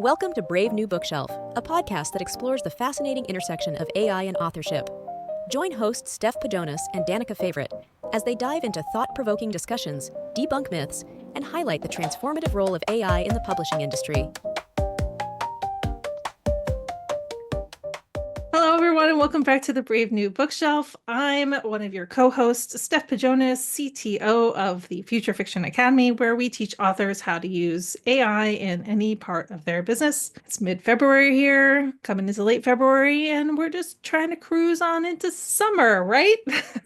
Welcome to Brave New Bookshelf, a podcast that explores the fascinating intersection of AI and authorship. Join hosts Steph Pajonas and Danica Favorite as they dive into thought-provoking discussions, debunk myths, and highlight the transformative role of AI in the publishing industry. Hello, everyone, and welcome back to the Brave New Bookshelf. I'm one of your co-hosts, Steph Pajonas, CTO of the Future Fiction Academy, where we teach authors how to use AI in any part of their business. It's mid-February here, coming into late February, and we're just trying to cruise on into summer, right?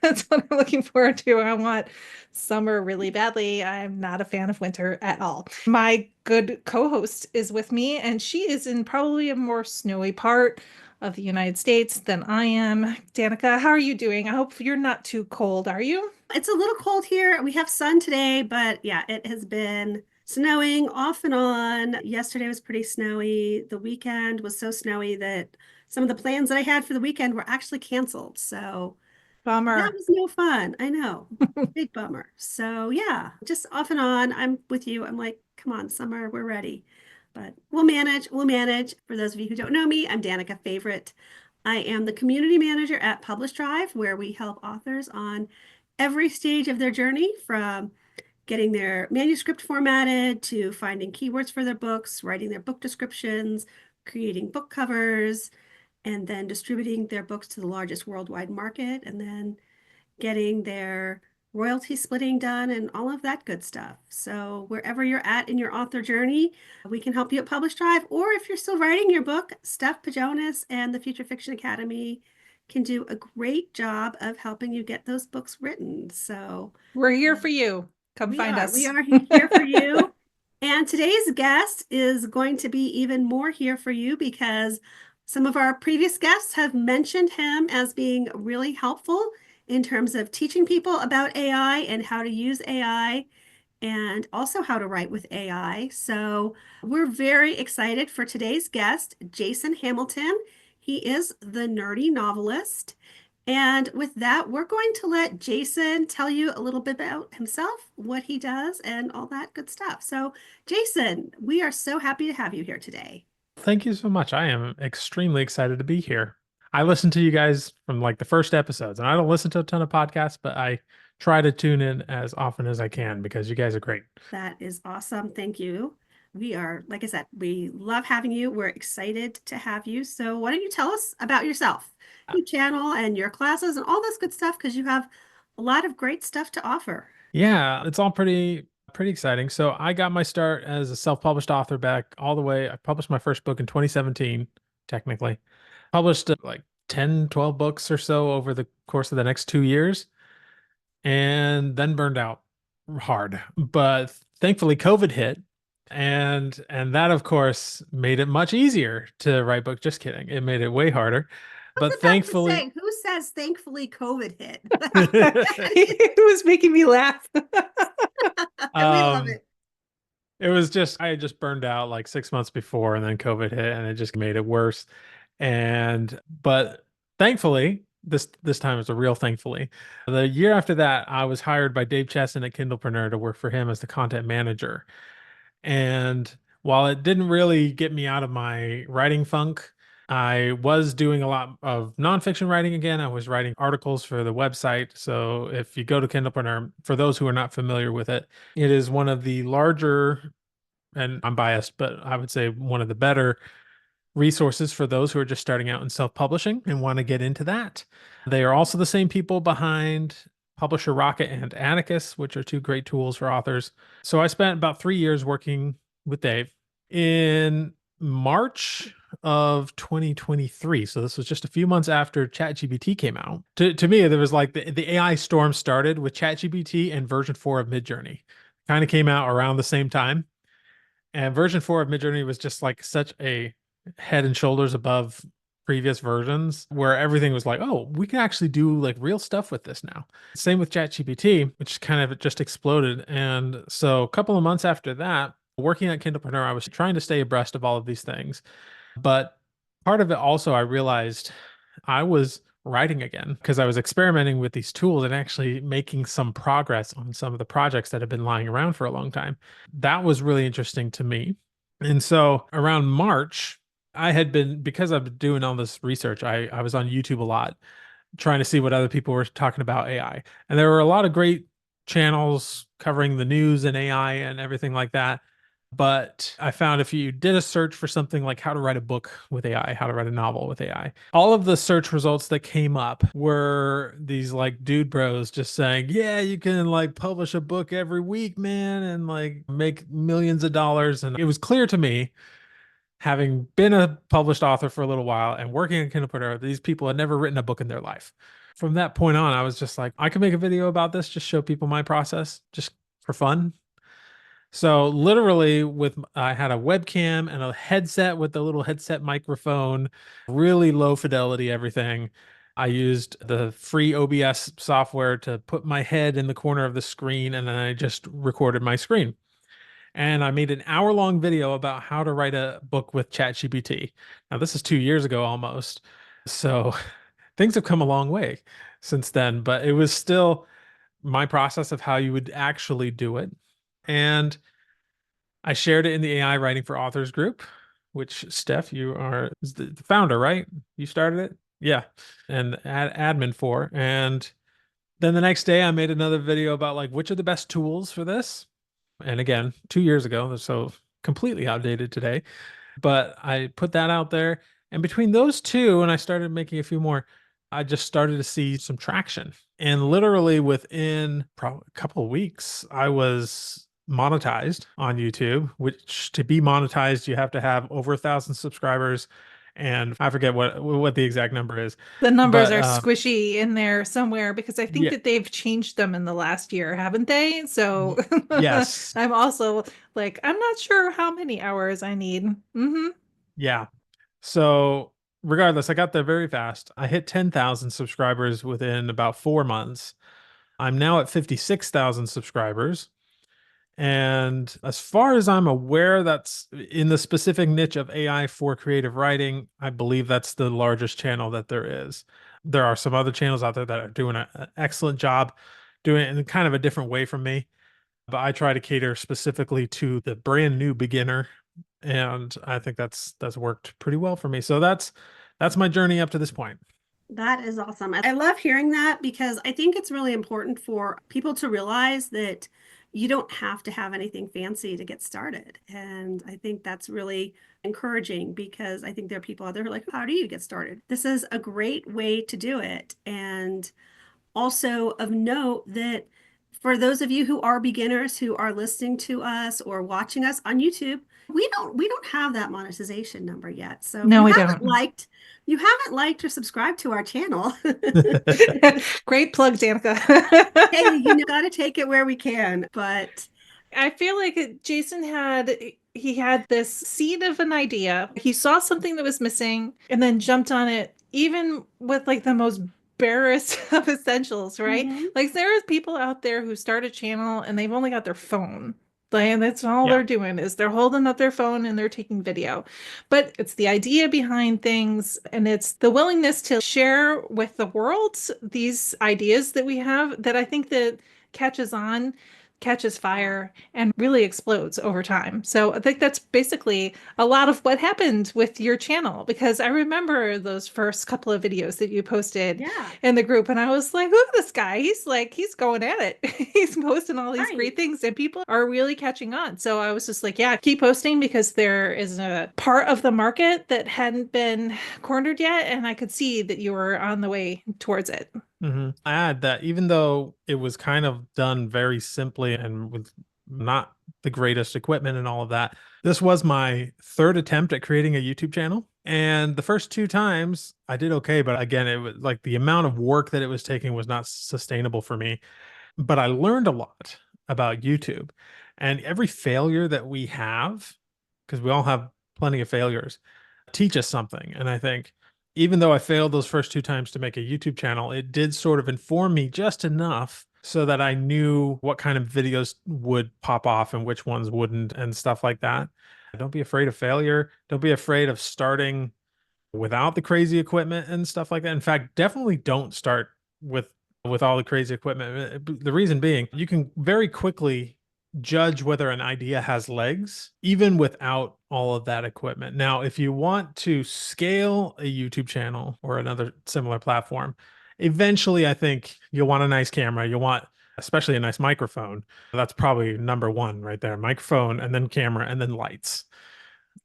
That's what I'm looking forward to. I want summer really badly. I'm not a fan of winter at all. My good co-host is with me, and she is in probably a more snowy part of the United States than I am. Danica, how are you doing? I hope you're not too cold, are you? It's a little cold here. We have sun today, but yeah, it has been snowing off and on. Yesterday was pretty snowy. The weekend was so snowy that some of the plans that I had for the weekend were actually canceled. So Bummer. that was no fun. I know. Big bummer. So yeah, just off and on. I'm with you. I'm like, come on, summer, we're ready. But we'll manage. We'll manage. For those of you who don't know me, I'm Danica Favorite. I am the community manager at Publish Drive, where we help authors on every stage of their journey, from getting their manuscript formatted to finding keywords for their books, writing their book descriptions, creating book covers, and then distributing their books to the largest worldwide market, and then getting their royalty splitting done and all of that good stuff. So wherever you're at in your author journey, we can help you at Publish Drive. Or if you're still writing your book, Steph Pajonas and the Future Fiction Academy can do a great job of helping you get those books written. So we're here for you. Come find us. We are here for you. And today's guest is going to be even more here for you because some of our previous guests have mentioned him as being really helpful in terms of teaching people about AI and how to use AI, and also how to write with AI. So we're very excited for today's guest, Jason Hamilton. He is the nerdy novelist. And with that, we're going to let Jason tell you a little bit about himself, what he does, and all that good stuff. So Jason, we are so happy to have you here today. Thank you so much. I am extremely excited to be here. I listen to you guys from like the first episodes, and I don't listen to a ton of podcasts, but I try to tune in as often as I can because you guys are great. That is awesome. Thank you. We are, like I said, we love having you. We're excited to have you. So why don't you tell us about yourself, your channel and your classes and all this good stuff, because you have a lot of great stuff to offer. Yeah, it's all pretty exciting. So I got my start as a self-published author back all the way. I published my first book in 2017, technically. Published like 10, 12 books or so over the course of the next 2 years, and then burned out hard. But thankfully COVID hit, and that of course made it much easier to write books. Just kidding. It made it way harder. But thankfully, who says thankfully COVID hit? It was making me laugh. We love it. It was just, I had just burned out like 6 months before, and then COVID hit, and it just made it worse. But thankfully, this time is a real thankfully. The year after that, I was hired by Dave Chesson at Kindlepreneur to work for him as the content manager. And while it didn't really get me out of my writing funk, I was doing a lot of nonfiction writing again. I was writing articles for the website. So if you go to Kindlepreneur, for those who are not familiar with it, it is one of the larger, and I'm biased, but I would say one of the better resources for those who are just starting out in self-publishing and want to get into that. They are also the same people behind Publisher Rocket and Atticus, which are two great tools for authors. So I spent about 3 years working with Dave. In March of 2023, so this was just a few months after ChatGPT came out. To me, there was like the AI storm started with ChatGPT and version 4 of Midjourney. Kind of came out around the same time. And version 4 of Midjourney was just like such a head and shoulders above previous versions, where everything was like, oh, we can actually do like real stuff with this now. Same with ChatGPT, which kind of just exploded. And so a couple of months after that, working at Kindlepreneur, I was trying to stay abreast of all of these things. But part of it also, I realized I was writing again because I was experimenting with these tools and actually making some progress on some of the projects that have been lying around for a long time. That was really interesting to me. And so around March, because I've been doing all this research, I was on YouTube a lot trying to see what other people were talking about AI. And there were a lot of great channels covering the news and AI and everything like that. But I found if you did a search for something like how to write a book with AI, how to write a novel with AI, all of the search results that came up were these like dude bros just saying, yeah, you can like publish a book every week, man, and like make millions of dollars. And it was clear to me, having been a published author for a little while and working in Kindle Printer, these people had never written a book in their life. From that point on, I was just like, I can make a video about this, just show people my process, just for fun. So literally I had a webcam and a headset with the little headset microphone, really low fidelity, everything. I used the free OBS software to put my head in the corner of the screen, and then I just recorded my screen. And I made an hour-long video about how to write a book with ChatGPT. Now, this is 2 years ago almost. So things have come a long way since then, but it was still my process of how you would actually do it. And I shared it in the AI Writing for Authors group, which Steph, you are the founder, right? You started it? Yeah. And admin for. And then the next day I made another video about like which are the best tools for this. And again, 2 years ago, so completely outdated today. But I put that out there. And between those two, and I started making a few more, I just started to see some traction. And literally within probably a couple of weeks, I was monetized on YouTube, which to be monetized, you have to have over 1,000 subscribers. And I forget what the exact number is. The numbers But are squishy in there somewhere because I think yeah, that they've changed them in the last year, haven't they? So yes. I'm also like, I'm not sure how many hours I need. Yeah. So regardless, I got there very fast. I hit 10,000 subscribers within about 4 months. I'm now at 56,000 subscribers. And as far as I'm aware, that's in the specific niche of AI for creative writing. I believe that's the largest channel that there is. There are some other channels out there that are doing an excellent job doing it in kind of a different way from me. But I try to cater specifically to the brand new beginner, and I think that's worked pretty well for me. So that's my journey up to this point. That is awesome. I love hearing that because I think it's really important for people to realize that you don't have to have anything fancy to get started. And I think that's really encouraging because I think there are people out there who are like, how do you get started? This is a great way to do it. And also of note that for those of you who are beginners who are listening to us or watching us on YouTube, we don't have that monetization number yet. So No, we don't. you haven't liked or subscribed to our channel. Great plug, Danica. Hey, got to take it where we can. But I feel like Jason had this seed of an idea. He saw something that was missing and then jumped on it, even with like the most barest of essentials, right? Mhm. Like there are people out there who start a channel and they've only got their phone. Like, and that's all Yeah. they're doing is they're holding up their phone and they're taking video. But it's the idea behind things and it's the willingness to share with the world these ideas that we have that I think that catches on, catches fire, and really explodes over time. So I think that's basically a lot of what happened with your channel because I remember those first couple of videos that you posted yeah, in the group and I was like, look at this guy. He's going at it. He's posting all these right. great things and people are really catching on. So I was just like, yeah, keep posting because there is a part of the market that hadn't been cornered yet and I could see that you were on the way towards it. I add that even though it was kind of done very simply and with not the greatest equipment and all of that, this was my third attempt at creating a YouTube channel. And the first two times I did okay, but again, it was like the amount of work that it was taking was not sustainable for me. But I learned a lot about YouTube, and every failure that we have, because we all have plenty of failures, teach us something. And I think even though I failed those first two times to make a YouTube channel, it did sort of inform me just enough so that I knew what kind of videos would pop off and which ones wouldn't and stuff like that. Don't be afraid of failure. Don't be afraid of starting without the crazy equipment and stuff like that. In fact, definitely don't start with all the crazy equipment. The reason being, you can very quickly judge whether an idea has legs, even without all of that equipment. Now, if you want to scale a YouTube channel or another similar platform, eventually I think you'll want a nice camera. You'll want, especially a nice microphone. That's probably number one right there. Microphone and then camera and then lights.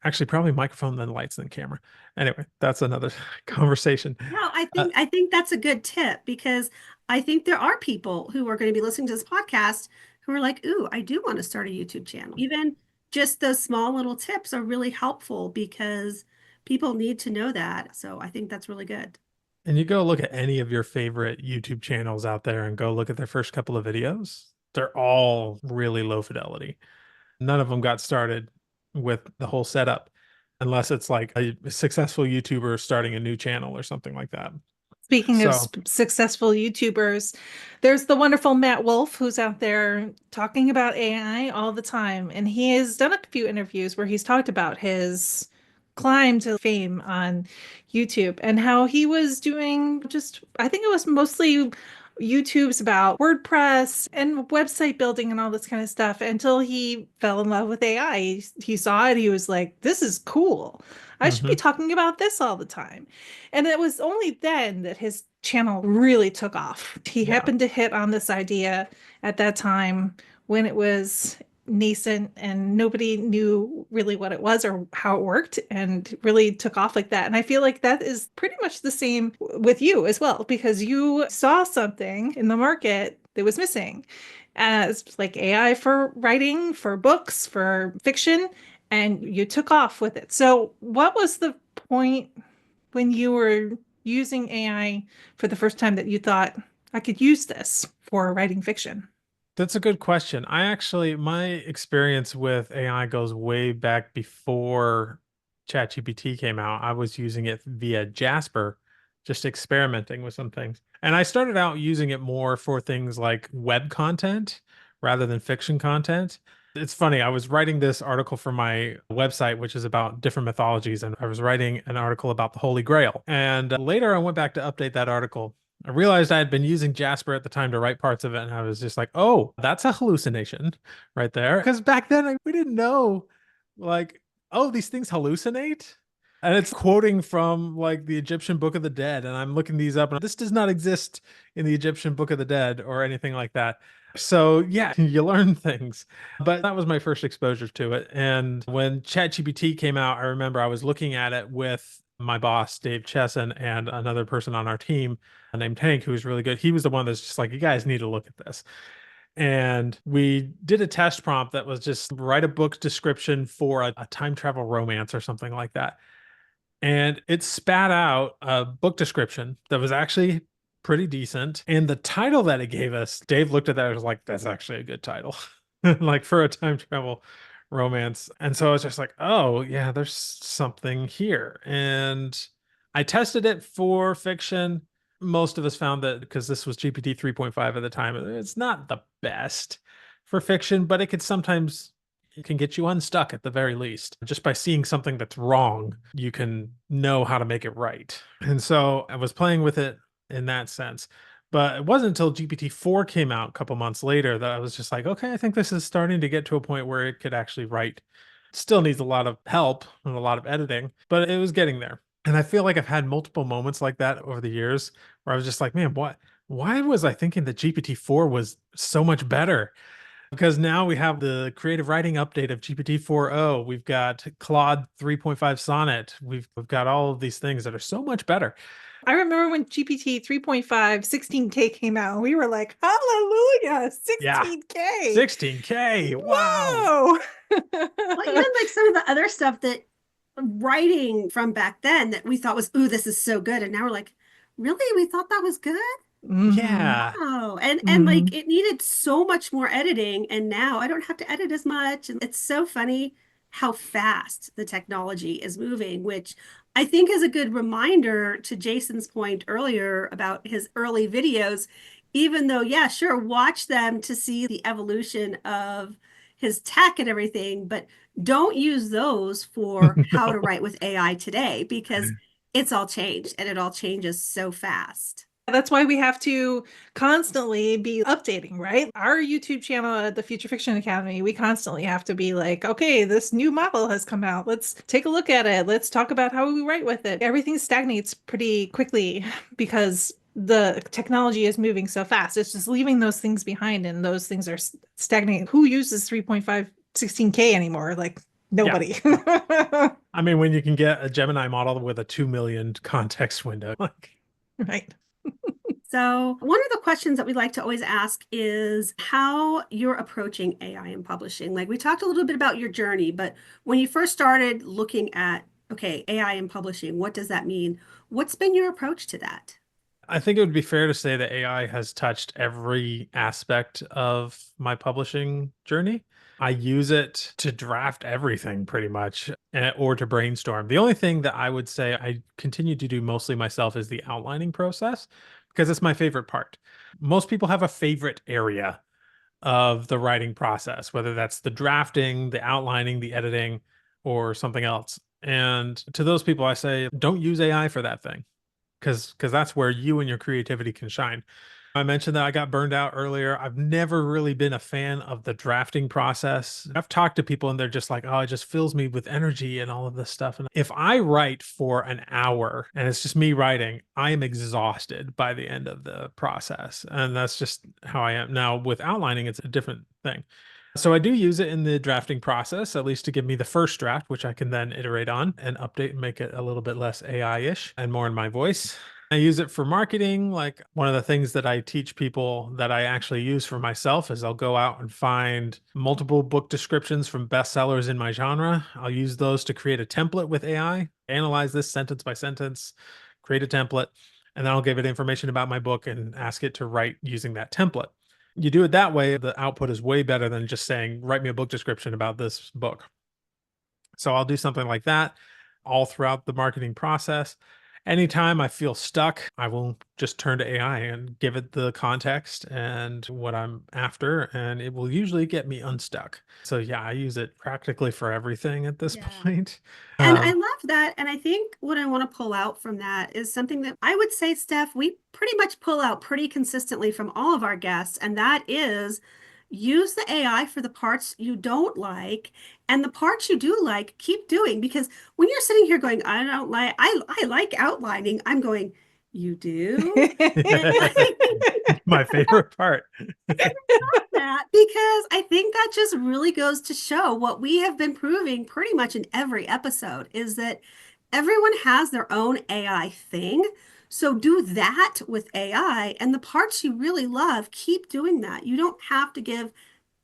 Actually, probably microphone, then lights, then camera. Anyway, that's another conversation. No, I Uh, think that's a good tip because I think there are people who are going to be listening to this podcast who are like, "Ooh, I do want to start a YouTube channel." Even just those small little tips are really helpful because people need to know that. So I think that's really good. and you go look at any of your favorite YouTube channels out there and go look at their first couple of videos. They're all really low fidelity. None of them got started with the whole setup, unless it's like a successful YouTuber starting a new channel or something like that. Speaking of So, successful YouTubers, there's the wonderful Matt Wolf who's out there talking about AI all the time. And he has done a few interviews where he's talked about his climb to fame on YouTube and how he was doing just, I think it was mostly YouTube's about WordPress and website building and all this kind of stuff until he fell in love with AI. He saw it, he was like, this is cool. I should be mhm. talking about this all the time. And it was only then that his channel really took off. He Yeah. happened to hit on this idea at that time when it was nascent and nobody knew really what it was or how it worked and really took off like that. And I feel like that is pretty much the same with you as well, because you saw something in the market that was missing as like AI for writing, for books, for fiction, and you took off with it. So, what was the point when you were using AI for the first time that you thought, I could use this for writing fiction? That's a good question. My experience with AI goes way back before ChatGPT came out. I was using it via Jasper, just experimenting with some things. And I started out using it more for things like web content rather than fiction content. It's funny, I was writing this article for my website, which is about different mythologies, and I was writing an article about the Holy Grail. And later I went back to update that article. I realized I had been using Jasper at the time to write parts of it, and I was just like, "Oh, that's a hallucination right there." Because back then we didn't know, like, oh, these things hallucinate, and it's quoting from like the Egyptian Book of the Dead, and I'm looking these up, and this does not exist in the Egyptian Book of the Dead or anything like that. So yeah, you learn things, but that was my first exposure to it. And when ChatGPT came out, I remember I was looking at it with my boss, Dave Chesson, and another person on our team named Hank, who was really good. He was the one that's just like, you guys need to look at this. And we did a test prompt that was just write a book description for a time travel romance or something like that. And it spat out a book description that was actually pretty decent. And the title that it gave us, Dave looked at that and was like, that's actually a good title, like for a time travel romance. And so I was just like, oh, yeah, there's something here. And I tested it for fiction. Most of us found that because this was GPT 3.5 at the time, it's not the best for fiction, but it could sometimes it can get you unstuck at the very least. Just by seeing something that's wrong, you can know how to make it right. And so I was playing with it in that sense. But it wasn't until GPT-4 came out a couple months later that I was just like, okay, I think this is starting to get to a point where it could actually write. Still needs a lot of help and a lot of editing, but it was getting there. And I feel like I've had multiple moments like that over the years where I was just like, man, what? Why was I thinking that GPT-4 was so much better? Because now we have the creative writing update of GPT 4.0. We've got Claude 3.5 Sonnet. We've got all of these things that are so much better. I remember when GPT 3.5 16K came out, we were like, hallelujah, Yeah. 16K. 16K. Wow. Whoa. Well, even like some of the other stuff that writing from back then that we thought was, ooh, this is so good. And now we're like, really? We thought that was good? Mhm. Yeah. Oh, and like Mhm. it needed so much more editing, and now I don't have to edit as much. And it's so funny how fast the technology is moving, which I think is a good reminder to Jason's point earlier about his early videos. Even though, yeah, sure, watch them to see the evolution of his tech and everything, but don't use those for how to No. write with AI today because it's all changed and it all changes so fast. That's why we have to constantly be updating, right? Our YouTube channel at the Future Fiction Academy, we constantly have to be like, okay, this new model has come out. Let's take a look at it. Let's talk about how we write with it. Everything stagnates pretty quickly because the technology is moving so fast. It's just leaving those things behind, and those things are stagnating. Who uses 3.5 16K anymore? Like, nobody. I mean, when you can get a Gemini model with a 2 million context window, like, Right. So, one of the questions that we like to always ask is how you're approaching AI in publishing. Like we talked a little bit about your journey, but when you first started looking at, okay, AI in publishing, what does that mean? What's been your approach to that? I think it would be fair to say that AI has touched every aspect of my publishing journey. I use it to draft everything pretty much, or to brainstorm. The only thing that I would say I continue to do mostly myself is the outlining process because it's my favorite part. Most people have a favorite area of the writing process, whether that's the drafting, the outlining, the editing, or something else. And to those people, I say, don't use AI for that thing because that's where you and your creativity can shine. I mentioned that I got burned out earlier. I've never really been a fan of the drafting process. I've talked to people and they're just like, oh, it just fills me with energy and all of this stuff. And if I write for an hour and it's just me writing, I am exhausted by the end of the process. And that's just how I am. Now, with outlining, it's a different thing. So I do use it in the drafting process, at least to give me the first draft, which I can then iterate on and update and make it a little bit less AI-ish and more in my voice. I use it for marketing. Like one of the things that I teach people that I actually use for myself is I'll go out and find multiple book descriptions from bestsellers in my genre. I'll use those to create a template with AI, analyze this sentence by sentence, create a template, and then I'll give it information about my book and ask it to write using that template. You do it that way, the output is way better than just saying, write me a book description about this book. So I'll do something like that all throughout the marketing process. Anytime I feel stuck, I will just turn to AI and give it the context and what I'm after, and it will usually get me unstuck. So yeah, I use it practically for everything at this Yeah. point. And I love that. And I think what I want to pull out from that is something that I would say, Steph, we pretty much pull out pretty consistently from all of our guests. And that is use the AI for the parts you don't like. And the parts you do like, keep doing. Because when you're sitting here going, I don't like, I like outlining, I'm going, you do? My favorite part. That because I think that just really goes to show what we have been proving pretty much in every episode is that everyone has their own AI thing. So do that with AI and the parts you really love, keep doing that. You don't have to give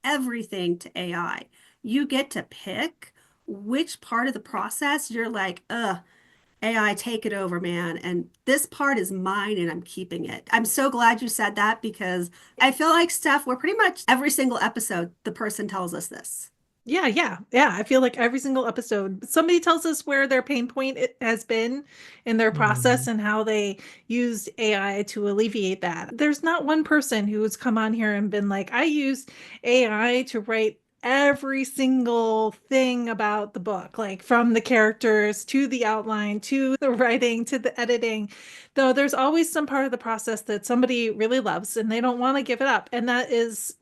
everything to AI. You get to pick which part of the process you're like, AI, take it over, man. And this part is mine and I'm keeping it. I'm so glad you said that because I feel like, Steph, we're pretty much every single episode, the person tells us this. Yeah. I feel like every single episode, somebody tells us where their pain point it has been in their process and how they used AI to alleviate that. There's not one person who's come on here and been like, I used AI to write every single thing about the book, like from the characters to the outline to the writing to the editing. Though there's always some part of the process that somebody really loves and they don't want to give it up. And that is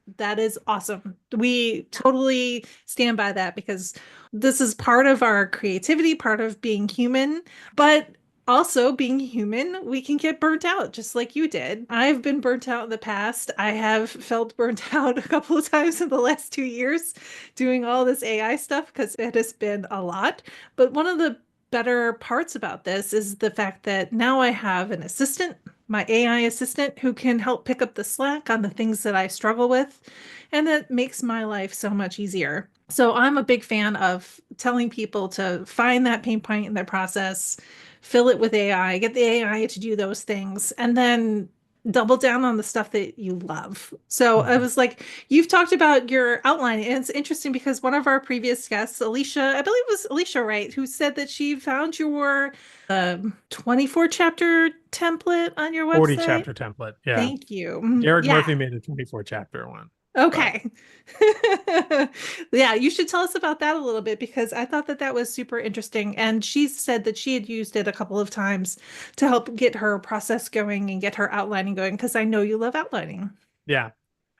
awesome. We totally stand by that because this is part of our creativity, part of being human, but also being human, we can get burnt out just like you did. I've been burnt out in the past. I have felt burnt out a couple of times in the last 2 years doing all this AI stuff because it has been a lot. But one of the better parts about this is the fact that now I have an assistant, my AI assistant, who can help pick up the slack on the things that I struggle with. And that makes my life so much easier. So I'm a big fan of telling people to find that pain point in their process, fill it with AI, get the AI to do those things, and then double down on the stuff that you love. So I was like, you've talked about your outline, and it's interesting because one of our previous guests, Alicia, I believe it was Alicia, right, who said that she found your 24 chapter template on your 40 website. chapter template. Yeah. Thank you. Derek Yeah. Murphy made a 24 chapter one. Okay. Yeah, you should tell us about that a little bit because I thought that that was super interesting. And she said that she had used it a couple of times to help get her process going and get her outlining going because I know you love outlining. Yeah.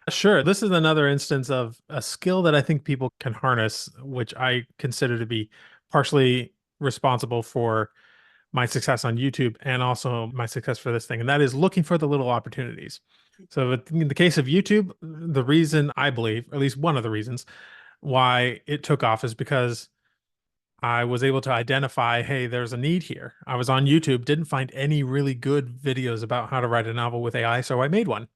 Sure. This is another instance of a skill that I think people can harness, which I consider to be partially responsible for my success on YouTube and also my success for this thing. And that is looking for the little opportunities. So, in the case of YouTube, the reason I believe, or at least one of the reasons why it took off is because I was able to identify, hey, there's a need here. I was on YouTube, didn't find any really good videos about how to write a novel with AI, so I made one.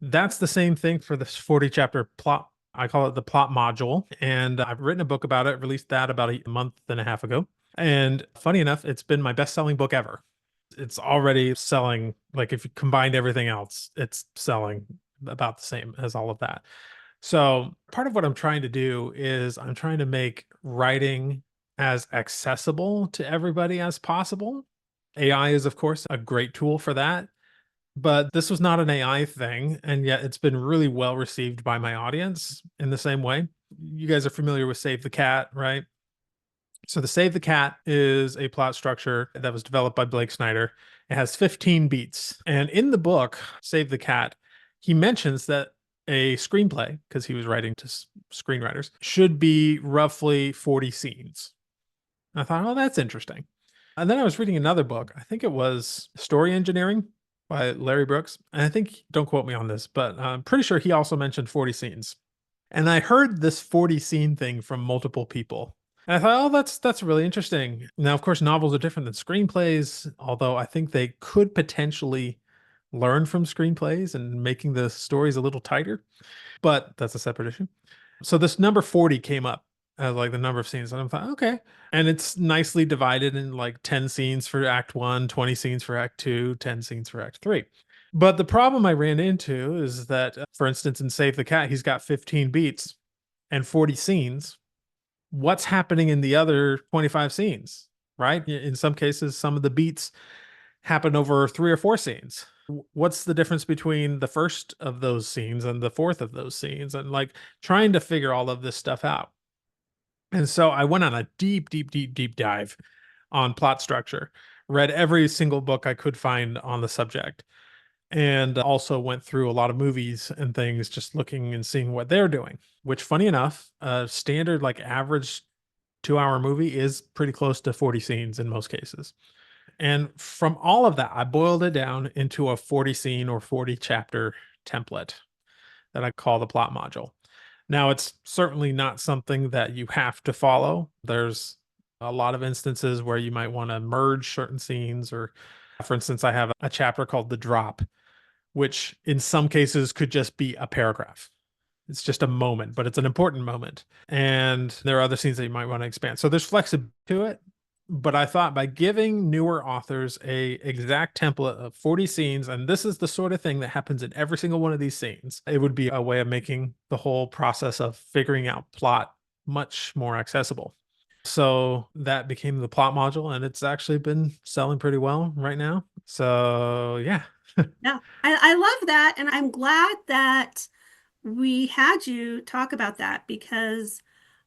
That's the same thing for this 40 chapter plot. I call it the plot module. And I've written a book about it, released that about a month and a half ago. And funny enough, it's been my best selling book ever. It's already selling, like if you combined everything else, it's selling about the same as all of that. So part of what I'm trying to do is I'm trying to make writing as accessible to everybody as possible. AI is, of course, a great tool for that, but this was not an AI thing, and yet it's been really well received by my audience in the same way. You guys are familiar with Save the Cat, right? So the Save the Cat is a plot structure that was developed by Blake Snyder. It has 15 beats. And in the book, Save the Cat, he mentions that a screenplay, because he was writing to screenwriters, should be roughly 40 scenes. And I thought, oh, that's interesting. And then I was reading another book. I think it was Story Engineering by Larry Brooks. And I think, don't quote me on this, but I'm pretty sure he also mentioned 40 scenes. And I heard this 40 scene thing from multiple people. And I thought, oh, that's really interesting. Now, of course, novels are different than screenplays, although I think they could potentially learn from screenplays and making the stories a little tighter. But that's a separate issue. So this number 40 came up as like the number of scenes. And I thought, okay. And it's nicely divided in like 10 scenes for Act 1, 20 scenes for Act 2, 10 scenes for Act 3. But the problem I ran into is that, for instance, in Save the Cat, he's got 15 beats and 40 scenes. What's happening in the other 25 scenes, right? In some cases, some of the beats happen over 3 or 4 scenes. What's the difference between the first of those scenes and the fourth of those scenes? And like trying to figure all of this stuff out. And so I went on a deep, deep, deep, deep dive on plot structure, read every single book I could find on the subject, and also went through a lot of movies and things, just looking and seeing what they're doing, which funny enough, a standard like average 2 hour movie is pretty close to 40 scenes in most cases. And from all of that, I boiled it down into a 40 scene or 40 chapter template that I call the plot module. Now, it's certainly not something that you have to follow. There's a lot of instances where you might want to merge certain scenes, or for instance, I have a chapter called The Drop, which in some cases could just be a paragraph. It's just a moment, but it's an important moment. And there are other scenes that you might want to expand. So there's flexibility to it. But I thought by giving newer authors a exact template of 40 scenes, and this is the sort of thing that happens in every single one of these scenes, it would be a way of making the whole process of figuring out plot much more accessible. So that became the plot module, and it's actually been selling pretty well right now. So yeah. Yeah, I love that. And I'm glad that we had you talk about that because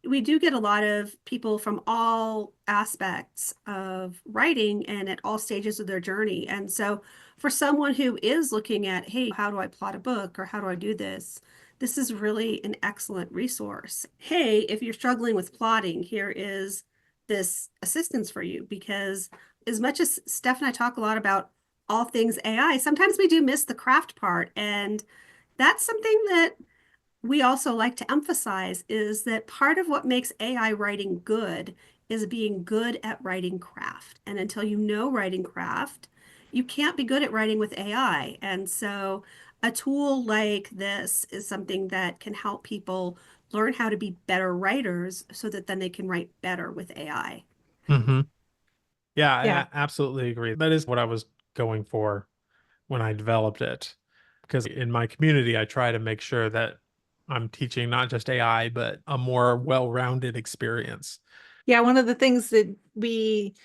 we do get a lot of people from all aspects of writing and at all stages of their journey. And so, for someone who is looking at, hey, how do I plot a book or how do I do this? This is really an excellent resource. Hey, if you're struggling with plotting, here is this assistance for you because as much as Steph and I talk a lot about all things AI, sometimes we do miss the craft part. And that's something that we also like to emphasize is that part of what makes AI writing good is being good at writing craft. And until you know writing craft, you can't be good at writing with AI. And so a tool like this is something that can help people learn how to be better writers so that then they can write better with AI. Mm-hmm. Yeah, Yeah. I absolutely agree. That is what I was going for when I developed it. Because in my community, I try to make sure that I'm teaching not just AI, but a more well-rounded experience. Yeah, one of the things that we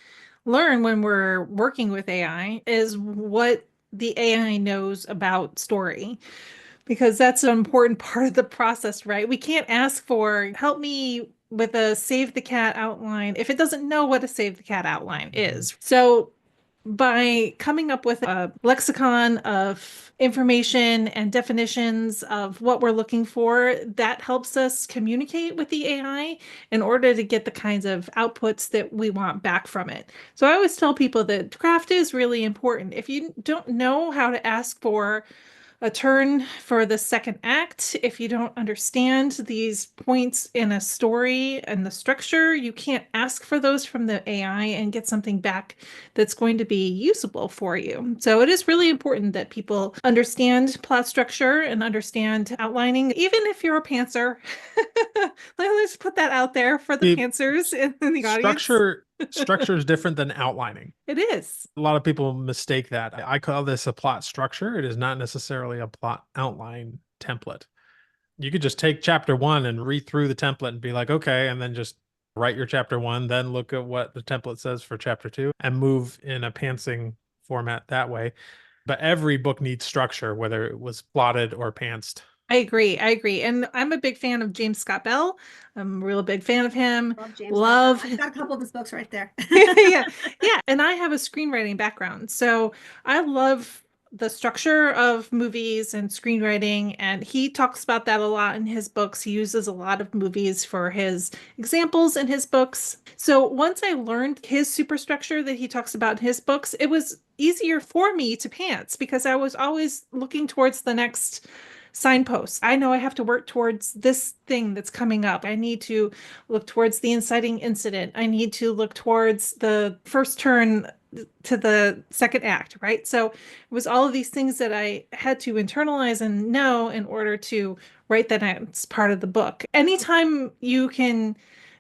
learn when we're working with AI is what the AI knows about story. because that's an important part of the process, right? We can't ask for help me with a save the cat outline if it doesn't know what a save the cat outline is. So by coming up with a lexicon of information and definitions of what we're looking for, that helps us communicate with the AI in order to get the kinds of outputs that we want back from it. So I always tell people that craft is really important. If you don't know how to ask for a turn for the second act. If you don't understand these points in a story and the structure, you can't ask for those from the AI and get something back that's going to be usable for you. So it is really important that people understand plot structure and understand outlining, even if you're a pantser. Let's put that out there for the pantsers in the audience. Structure is different than outlining. It is. A lot of people mistake that. I call this a plot structure. It is not necessarily a plot outline template. You could just take chapter 1 and read through the template and be like, okay, and then just write your chapter 1, then look at what the template says for chapter 2 and move in a pantsing format that way. But every book needs structure, whether it was plotted or pantsed. I agree. I agree. And I'm a big fan of James Scott Bell. I'm a real big fan of him. Love James. Love. I've got a couple of his books right there. Yeah. Yeah. And I have a screenwriting background. So I love the structure of movies and screenwriting. And he talks about that a lot in his books. He uses a lot of movies for his examples in his books. So once I learned his superstructure that he talks about in his books, it was easier for me to pants because I was always looking towards the next signposts. I know I have to work towards this thing that's coming up. I need to look towards the inciting incident. I need to look towards the first turn to the second act, right? So it was all of these things that I had to internalize and know in order to write that as part of the book. Anytime you can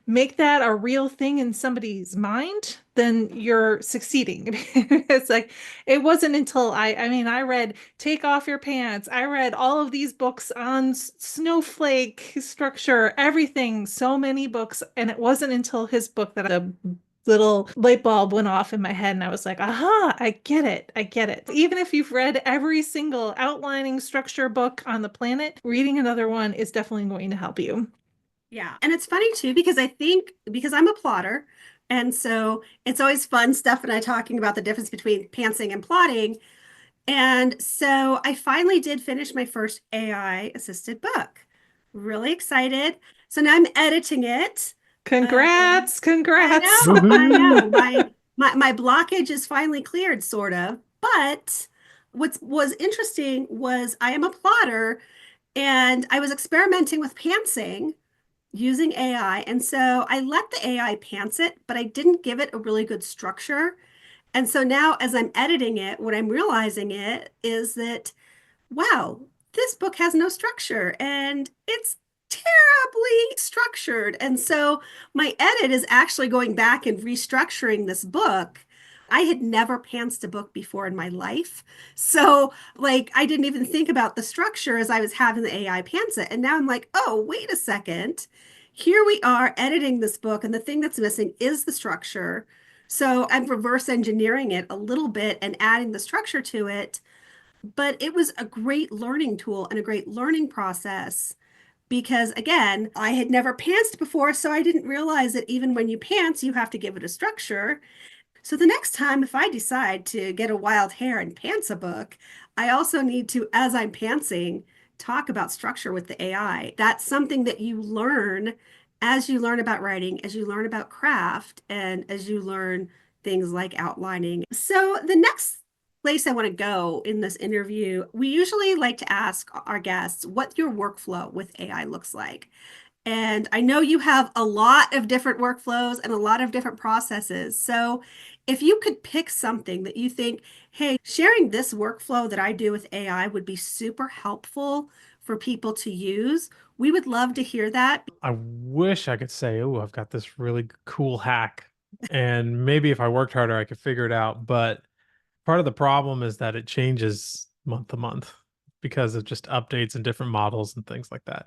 make that a real thing in somebody's mind, then you're succeeding. It's like, it wasn't until I read Take Off Your Pants. I read all of these books on snowflake structure, everything, so many books. And it wasn't until his book that the little light bulb went off in my head and I was like, aha, I get it. I get it. Even if you've read every single outlining structure book on the planet, reading another one is definitely going to help you. Yeah. And it's funny too, because I think because I'm a plotter, and so it's always fun, Steph and I talking about the difference between pantsing and plotting. And so I finally did finish my first AI assisted book. Really excited. So now I'm editing it. Congrats. Congrats. I know. My blockage is finally cleared, sort of. But what was interesting was I am a plotter and I was experimenting with pantsing using AI. And so I let the AI pants it, but I didn't give it a really good structure. And so now as I'm editing it, what I'm realizing it is that, wow, this book has no structure and it's terribly structured. And so my edit is actually going back and restructuring this book. I had never pantsed a book before in my life. So, like, I didn't even think about the structure as I was having the AI pants it. And now I'm like, oh, wait a second. Here we are editing this book, and the thing that's missing is the structure. So I'm reverse engineering it a little bit and adding the structure to it. But it was a great learning tool and a great learning process because, again, I had never pantsed before, so I didn't realize that even when you pants, you have to give it a structure. So the next time, if I decide to get a wild hair and pants a book, I also need to, as I'm pantsing, talk about structure with the AI. That's something that you learn as you learn about writing, as you learn about craft, and as you learn things like outlining. So the next place I want to go in this interview, we usually like to ask our guests what your workflow with AI looks like. And I know you have a lot of different workflows and a lot of different processes. So if you could pick something that you think, hey, sharing this workflow that I do with AI would be super helpful for people to use, we would love to hear that. I wish I could say, oh, I've got this really cool hack. And maybe if I worked harder, I could figure it out. But part of the problem is that it changes month to month because of just updates and different models and things like that.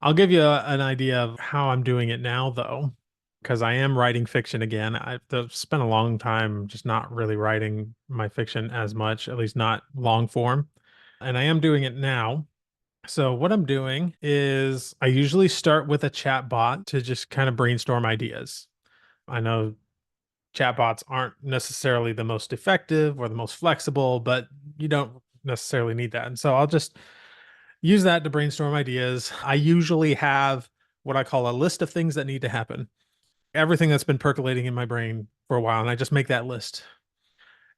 I'll give you an idea of how I'm doing it now, though, because I am writing fiction again. I've spent a long time just not really writing my fiction as much, at least not long form. And I am doing it now. So what I'm doing is I usually start with a chat bot to just kind of brainstorm ideas. I know chatbots aren't necessarily the most effective or the most flexible, but you don't necessarily need that. And so I'll just use that to brainstorm ideas. I usually have what I call a list of things that need to happen, everything that's been percolating in my brain for a while, and I just make that list.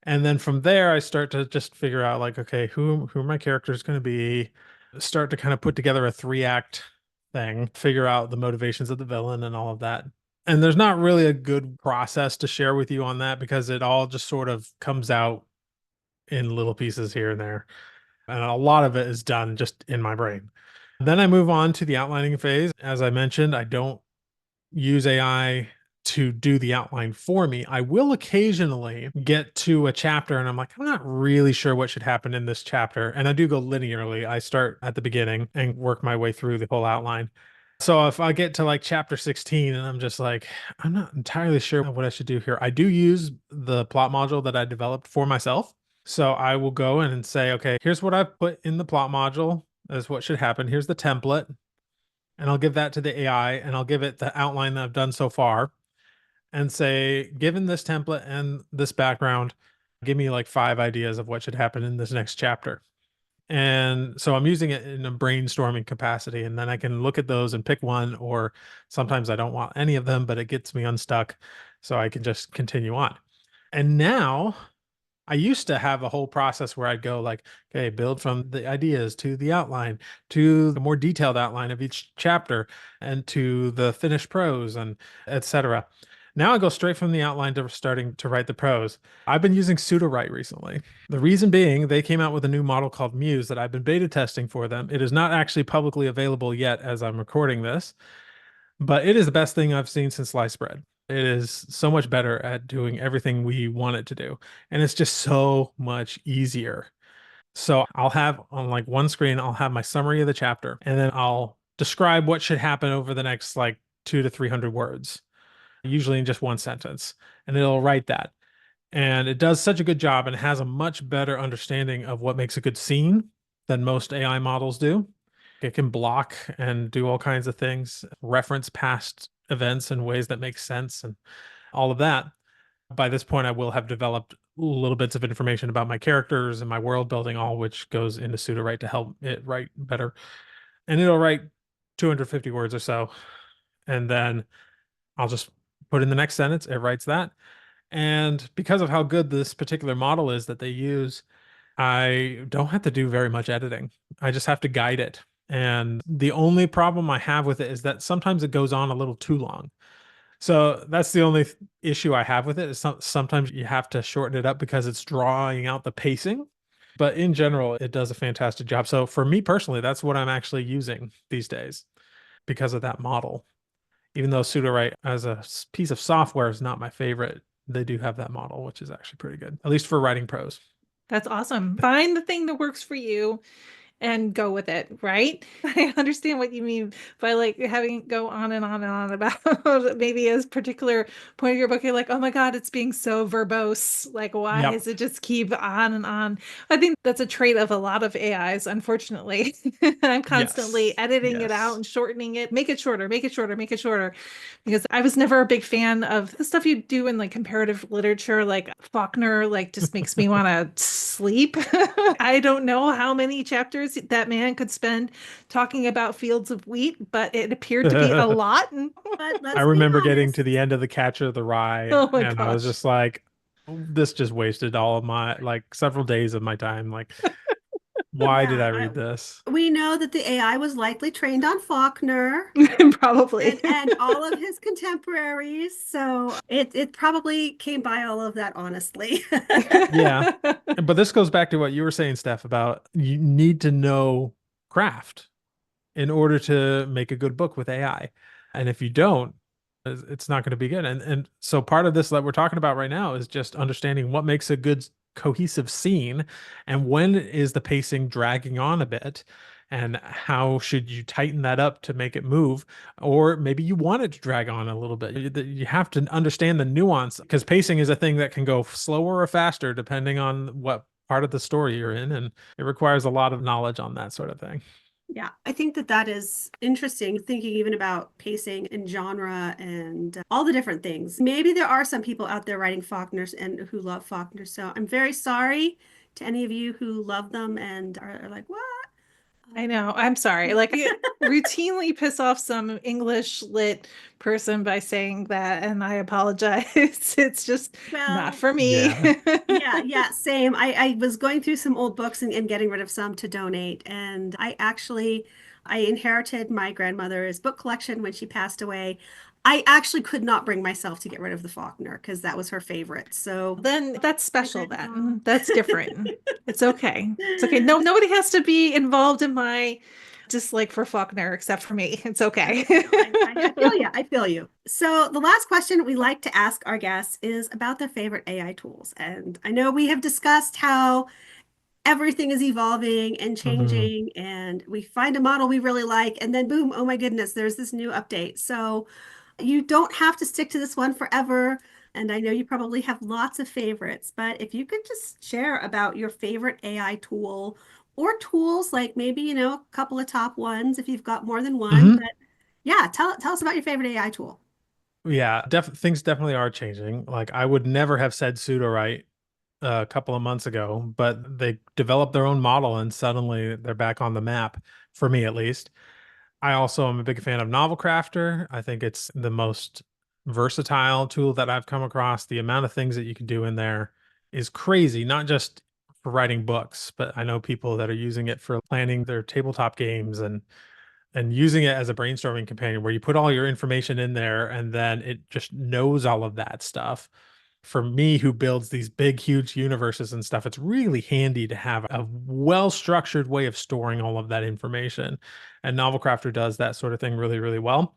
And then from there, I start to just figure out like, okay, who are my characters going to be? Start to kind of put together a 3 act thing, figure out the motivations of the villain and all of that. And there's not really a good process to share with you on that because it all just sort of comes out in little pieces here and there. And a lot of it is done just in my brain. Then I move on to the outlining phase. As I mentioned, I don't use AI to do the outline for me. I will occasionally get to a chapter and I'm like, I'm not really sure what should happen in this chapter. And I do go linearly. I start at the beginning and work my way through the whole outline. So if I get to like chapter 16 and I'm just like, I'm not entirely sure what I should do here. I do use the plot module that I developed for myself. So I will go in and say, okay, here's what I've put in the plot module as what should happen. Here's the template, and I'll give that to the AI and I'll give it the outline that I've done so far and say, given this template and this background, give me like 5 ideas of what should happen in this next chapter. And so I'm using it in a brainstorming capacity, and then I can look at those and pick one, or sometimes I don't want any of them, but it gets me unstuck. So I can just continue on. And now I used to have a whole process where I'd go like, okay, build from the ideas to the outline to the more detailed outline of each chapter and to the finished prose and etc. Now I go straight from the outline to starting to write the prose. I've been using Pseudowrite recently. The reason being, they came out with a new model called Muse that I've been beta testing for them. It is not actually publicly available yet as I'm recording this, but it is the best thing I've seen since sliced bread. It is so much better at doing everything we want it to do. And it's just so much easier. So I'll have on like one screen, I'll have my summary of the chapter, and then I'll describe what should happen over the next like 200 to 300 words, usually in just one sentence. And it'll write that. And it does such a good job and has a much better understanding of what makes a good scene than most AI models do. It can block and do all kinds of things, reference past events in ways that make sense and all of that. By this point, I will have developed little bits of information about my characters and my world building, all which goes into Pseudowrite to help it write better. And it'll write 250 words or so. And then I'll just put in the next sentence. It writes that. And because of how good this particular model is that they use, I don't have to do very much editing. I just have to guide it. And the only problem I have with it is that sometimes it goes on a little too long. So that's the only issue I have with it. Is sometimes you have to shorten it up because it's drawing out the pacing. But in general, it does a fantastic job. So for me personally, that's what I'm actually using these days because of that model. Even though Pseudowrite as a piece of software is not my favorite, they do have that model, which is actually pretty good, at least for writing prose. That's awesome. Find the thing that works for you and go with it, right? I understand what you mean by like having it go on and on and on about maybe a particular point of your book. You're like, oh my God, it's being so verbose. Like, why Yep. is it just keep on and on? I think that's a trait of a lot of AIs, unfortunately. I'm constantly Yes. editing it out Yes. and shortening it, make it shorter, make it shorter, make it shorter. Because I was never a big fan of the stuff you do in like comparative literature, like Faulkner, like just makes me want to sleep. I don't know how many chapters that man could spend talking about fields of wheat, but it appeared to be a lot. But I let's be remember getting honest. to the end of the Catcher of the Rye, Oh my and I was gosh. just like, this just wasted all of my like several days of my time. Like, why did Yeah, I read this? we know that the AI was likely trained on Faulkner Probably. and all of his contemporaries, so it probably came by all of that honestly. Yeah. But this goes back to what you were saying, Steph, about you need to know craft in order to make a good book with AI. And if you don't, it's not going to be good. And so part of this that we're talking about right now is just understanding what makes a good cohesive scene and when is the pacing dragging on a bit and how should you tighten that up to make it move, or maybe you want it to drag on a little bit. You have to understand the nuance because pacing is a thing that can go slower or faster depending on what part of the story you're in, and it requires a lot of knowledge on that sort of thing. Yeah, I think that that is interesting, thinking even about pacing and genre and all the different things. Maybe there are some people out there writing Faulkners and who love Faulkner. So I'm very sorry to any of you who love them and are like, what? I know. I'm sorry. Like I routinely piss off some English lit person by saying that, and I apologize. It's just not Well, for me. Yeah. yeah, same. I was going through some old books and getting rid of some to donate. And I inherited my grandmother's book collection when she passed away. I actually could not bring myself to get rid of the Faulkner because that was her favorite. So Then that's I special read it then. all. That's different. It's okay. It's okay. No, nobody has to be involved in my dislike for Faulkner except for me. It's okay. Okay, I feel you. I feel you. So the last question we like to ask our guests is about their favorite AI tools. And I know we have discussed how everything is evolving and Mhm. changing, and we find a model we really like, and then boom, oh my goodness, there's this new update. So you don't have to stick to this one forever. And I know you probably have lots of favorites, but if you could just share about your favorite AI tool or tools, like maybe, a couple of top ones if you've got more than one. Mhm. But yeah, tell us about your favorite AI tool. Yeah, things definitely are changing. Like I would never have said pseudo right a couple of months ago, but they developed their own model and suddenly they're back on the map for me at least. I also am a big fan of Novel Crafter. I think it's the most versatile tool that I've come across. The amount of things that you can do in there is crazy, not just for writing books, but I know people that are using it for planning their tabletop games and using it as a brainstorming companion where you put all your information in there and then it just knows all of that stuff. For me, who builds these big, huge universes and stuff, it's really handy to have a well structured way of storing all of that information. And Novel Crafter does that sort of thing really, really well.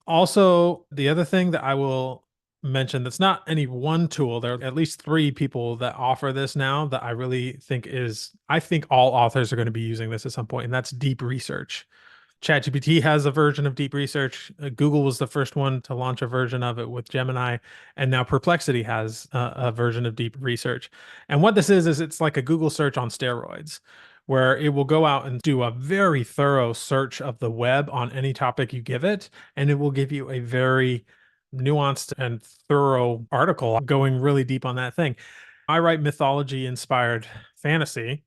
Also, the other thing that I will mention that's not any one tool, there are at least three people that offer this now that I really think I think all authors are going to be using this at some point, and that's deep research. ChatGPT has a version of deep research. Google was the first one to launch a version of it with Gemini, and now Perplexity has a version of deep research. And what this is it's like a Google search on steroids, where it will go out and do a very thorough search of the web on any topic you give it, and it will give you a very nuanced and thorough article going really deep on that thing. I write mythology inspired fantasy,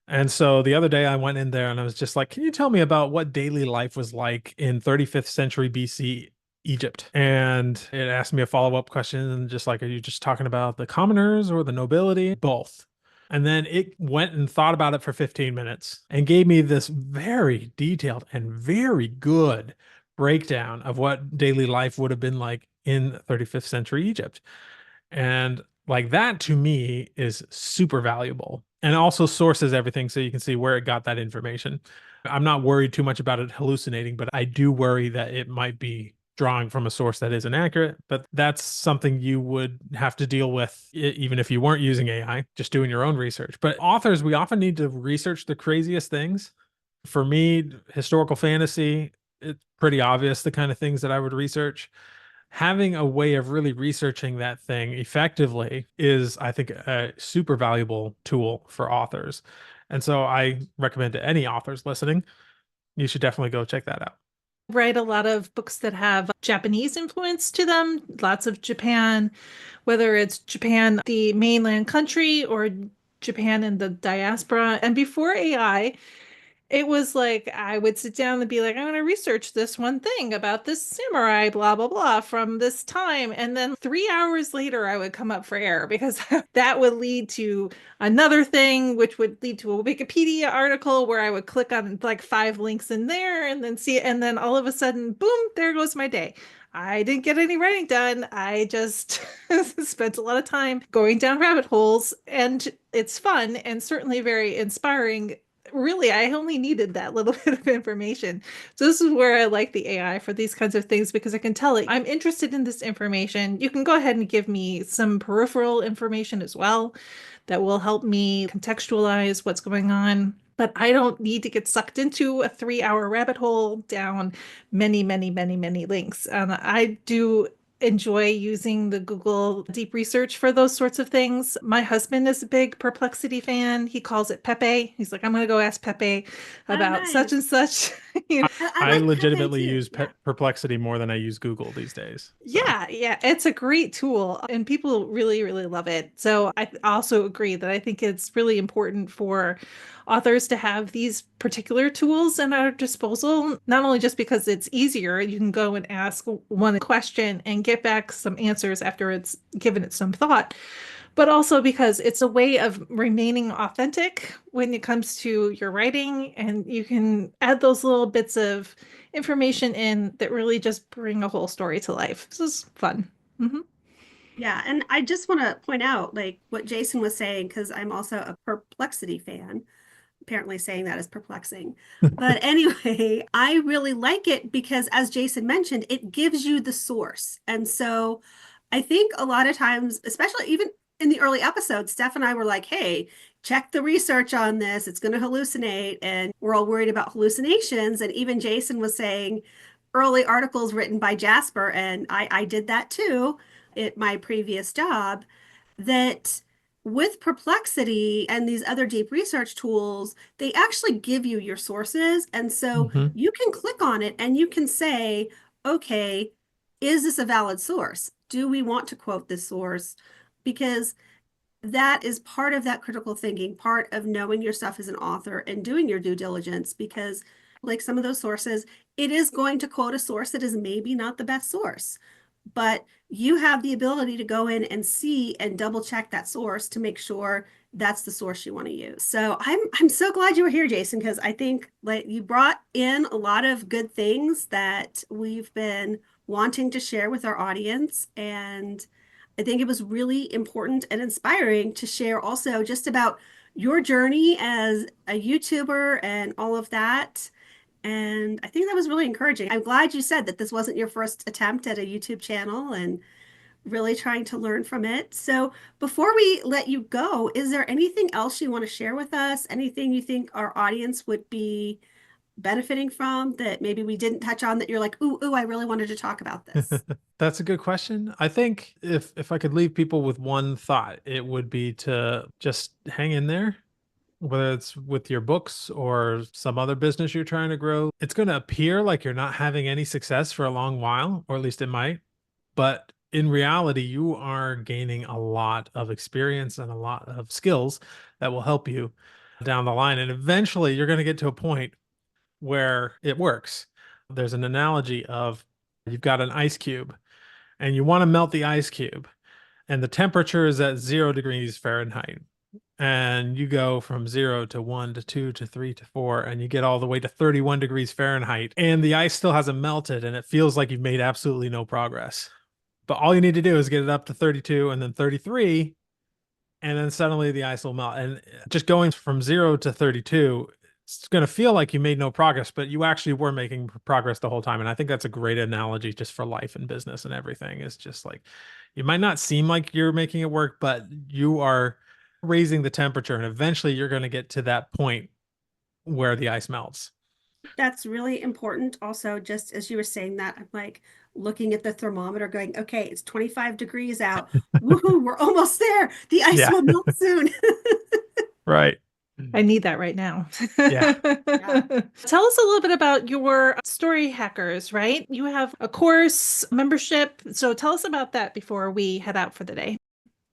and so the other day I went in there and I was just like, can you tell me about what daily life was like in 35th century BC Egypt? And it asked me a follow-up question and just like, are you just talking about the commoners or the nobility? Both. And then it went and thought about it for 15 minutes and gave me this very detailed and very good breakdown of what daily life would have been like in 35th century Egypt. And like that to me is super valuable and also sources everything so you can see where it got that information. I'm not worried too much about it hallucinating, but I do worry that it might be drawing from a source that isn't accurate. But that's something you would have to deal with even if you weren't using AI, just doing your own research. But authors, we often need to research the craziest things. For me, historical fantasy, it's pretty obvious the kind of things that I would research. Having a way of really researching that thing effectively is, I think, a super valuable tool for authors. And so I recommend to any authors listening, you should definitely go check that out. Write a lot of books that have Japanese influence to them, lots of Japan, whether it's Japan, the mainland country, or Japan in the diaspora. And before AI, it was like I would sit down and be like, I'm going to research this one thing about this samurai, blah, blah, blah, from this time. And then 3 hours later, I would come up for air because that would lead to another thing, which would lead to a Wikipedia article where I would click on like 5 links in there and then see it. And then all of a sudden, boom, there goes my day. I didn't get any writing done. I just spent a lot of time going down rabbit holes, and it's fun and certainly very inspiring. Really, I only needed that little bit of information. So this is where I like the AI for these kinds of things, because I can tell it I'm interested in this information. You can go ahead and give me some peripheral information as well that will help me contextualize what's going on. But I don't need to get sucked into a 3 hour rabbit hole down many, many, many, many links. And I do enjoy using the Google deep research for those sorts of things. My husband is a big Perplexity fan. He calls it Pepe. He's like, I'm going to go ask Pepe Oh, about such and nice. such. I I like Pepe legitimately too. use Yeah. Perplexity more than I use Google these days. So Yeah, it's a great tool and people really, really love it. So I also agree that I think it's really important for authors to have these particular tools at our disposal, not only just because it's easier, you can go and ask one question and get back some answers after it's given it some thought, but also because it's a way of remaining authentic when it comes to your writing, and you can add those little bits of information in that really just bring a whole story to life. This is fun. Hmm. Yeah. And I just want to point out like what Jason was saying, because I'm also a Perplexity fan. Apparently saying that is perplexing. But anyway, I really like it because, as Jason mentioned, it gives you the source. And so I think a lot of times, especially even in the early episodes, Steph and I were like, hey, check the research on this. It's going to hallucinate. And we're all worried about hallucinations. And even Jason was saying early articles written by Jasper, and I did that too at my previous job, that with Perplexity and these other deep research tools, they actually give you your sources. And so Mhm. you can click on it and you can say, okay, is this a valid source? Do we want to quote this source? Because that is part of that critical thinking, part of knowing your stuff as an author and doing your due diligence. Because, like some of those sources, it is going to quote a source that is maybe not the best source, but you have the ability to go in and see and double check that source to make sure that's the source you want to use. So I'm so glad you were here, Jason, because I think like you brought in a lot of good things that we've been wanting to share with our audience. And I think it was really important and inspiring to share also just about your journey as a YouTuber and all of that. And I think that was really encouraging. I'm glad you said that this wasn't your first attempt at a YouTube channel and really trying to learn from it. So before we let you go, is there anything else you want to share with us? Anything you think our audience would be benefiting from that maybe we didn't touch on that you're like, ooh, I really wanted to talk about this? That's a good question. I think if I could leave people with one thought, it would be to just hang in there, whether it's with your books or some other business you're trying to grow. It's going to appear like you're not having any success for a long while, or at least it might. But in reality, you are gaining a lot of experience and a lot of skills that will help you down the line. And eventually, you're going to get to a point where it works. There's an analogy of you've got an ice cube and you want to melt the ice cube, and the temperature is at 0 degrees Fahrenheit. And you go from 0 to 1 to 2 to 3 to 4, and you get all the way to 31 degrees Fahrenheit, and the ice still hasn't melted, and it feels like you've made absolutely no progress. But all you need to do is get it up to 32 and then 33, and then suddenly the ice will melt. And just going from 0 to 32, it's going to feel like you made no progress, but you actually were making progress the whole time. And I think that's a great analogy just for life and business and everything. It's just like you might not seem like you're making it work, but you are raising the temperature, and eventually you're going to get to that point where the ice melts. That's really important. Also, just as you were saying that, I'm like looking at the thermometer going, okay, it's 25 degrees out. Woohoo, we're almost there. The ice Yeah. will melt soon. Right. I need that right now. Yeah. Yeah. Tell us a little bit about your story hackers, right? You have a course membership. So tell us about that before we head out for the day.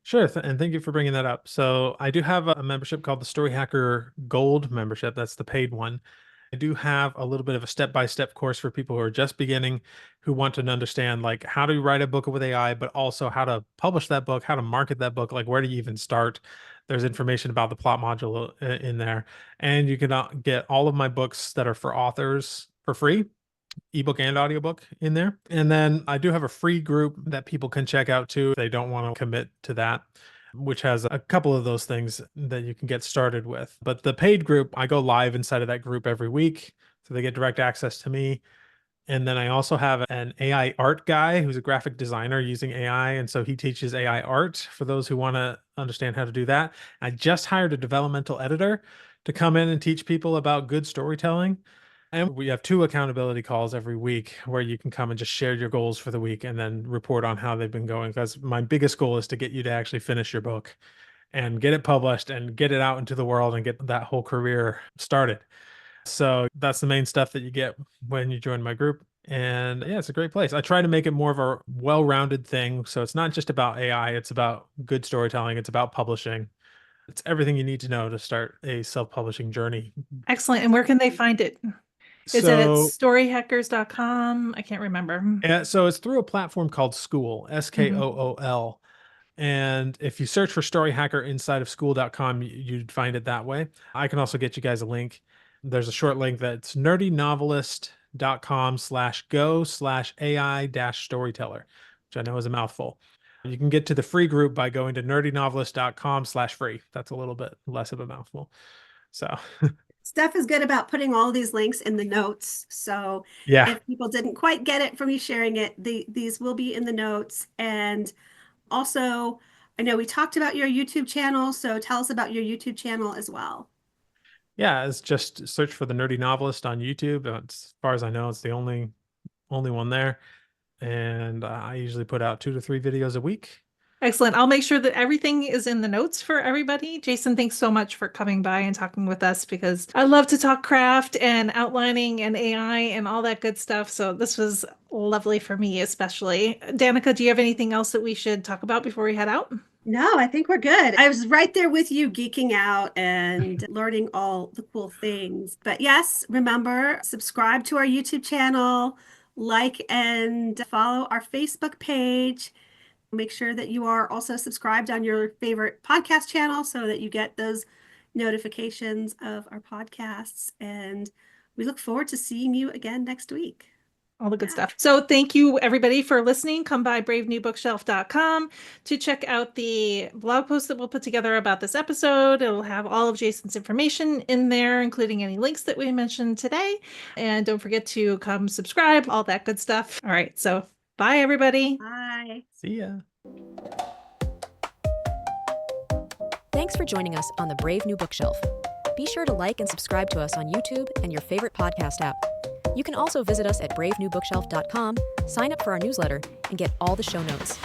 Sure. And thank you for bringing that up. So I do have a membership called the Story Hacker Gold membership. That's the paid one. I do have a little bit of a step-by-step course for people who are just beginning, who want to understand like how to write a book with AI, but also how to publish that book, how to market that book, like where do you even start? There's information about the plot module in there. And you can get all of my books that are for authors for free, ebook and audiobook in there. And then I do have a free group that people can check out too if they don't want to commit to that, which has a couple of those things that you can get started with. But the paid group, I go live inside of that group every week. So they get direct access to me. And then I also have an AI art guy who's a graphic designer using AI. And so he teaches AI art for those who want to understand how to do that. I just hired a developmental editor to come in and teach people about good storytelling. And we have 2 accountability calls every week where you can come and just share your goals for the week and then report on how they've been going. Because my biggest goal is to get you to actually finish your book and get it published and get it out into the world and get that whole career started. So that's the main stuff that you get when you join my group. And yeah, it's a great place. I try to make it more of a well-rounded thing. So it's not just about AI, it's about good storytelling, it's about publishing. It's everything you need to know to start a self-publishing journey. Excellent. And where can they find it? Is it at So, storyhackers.com? I can't remember. so it's through a platform called School, Mhm. Skool. And if you search for Story Hacker inside of school.com, you'd find it that way. I can also get you guys a link. There's a short link that's nerdynovelist.com/go/AI-storyteller, which I know is a mouthful. You can get to the free group by going to nerdynovelist.com/free. That's a little bit less of a mouthful. So Steph is good about putting all these links in the notes. So yeah. if people didn't quite get it from you sharing it, these will be in the notes. And also, I know we talked about your YouTube channel, so tell us about your YouTube channel as well. Yeah, it's just search for the Nerdy Novelist on YouTube. As far as I know, it's the only one there. And I usually put out 2 to 3 videos a week. Excellent. I'll make sure that everything is in the notes for everybody. Jason, thanks so much for coming by and talking with us because I love to talk craft and outlining and AI and all that good stuff. So this was lovely for me, especially. Danica, do you have anything else that we should talk about before we head out? No, I think we're good. I was right there with you, geeking out and learning all the cool things. But yes, remember, subscribe to our YouTube channel, like and follow our Facebook page. Make sure that you are also subscribed on your favorite podcast channel so that you get those notifications of our podcasts. And we look forward to seeing you again next week. All the good stuff. So thank you everybody for listening. Come by bravenewbookshelf.com to check out the blog post that we'll put together about this episode. It'll have all of Jason's information in there, including any links that we mentioned today. And don't forget to come subscribe, all that good stuff. All right. So bye, everybody. Bye. See ya. Thanks for joining us on the Brave New Bookshelf. Be sure to like and subscribe to us on YouTube and your favorite podcast app. You can also visit us at bravenewbookshelf.com, sign up for our newsletter, and get all the show notes.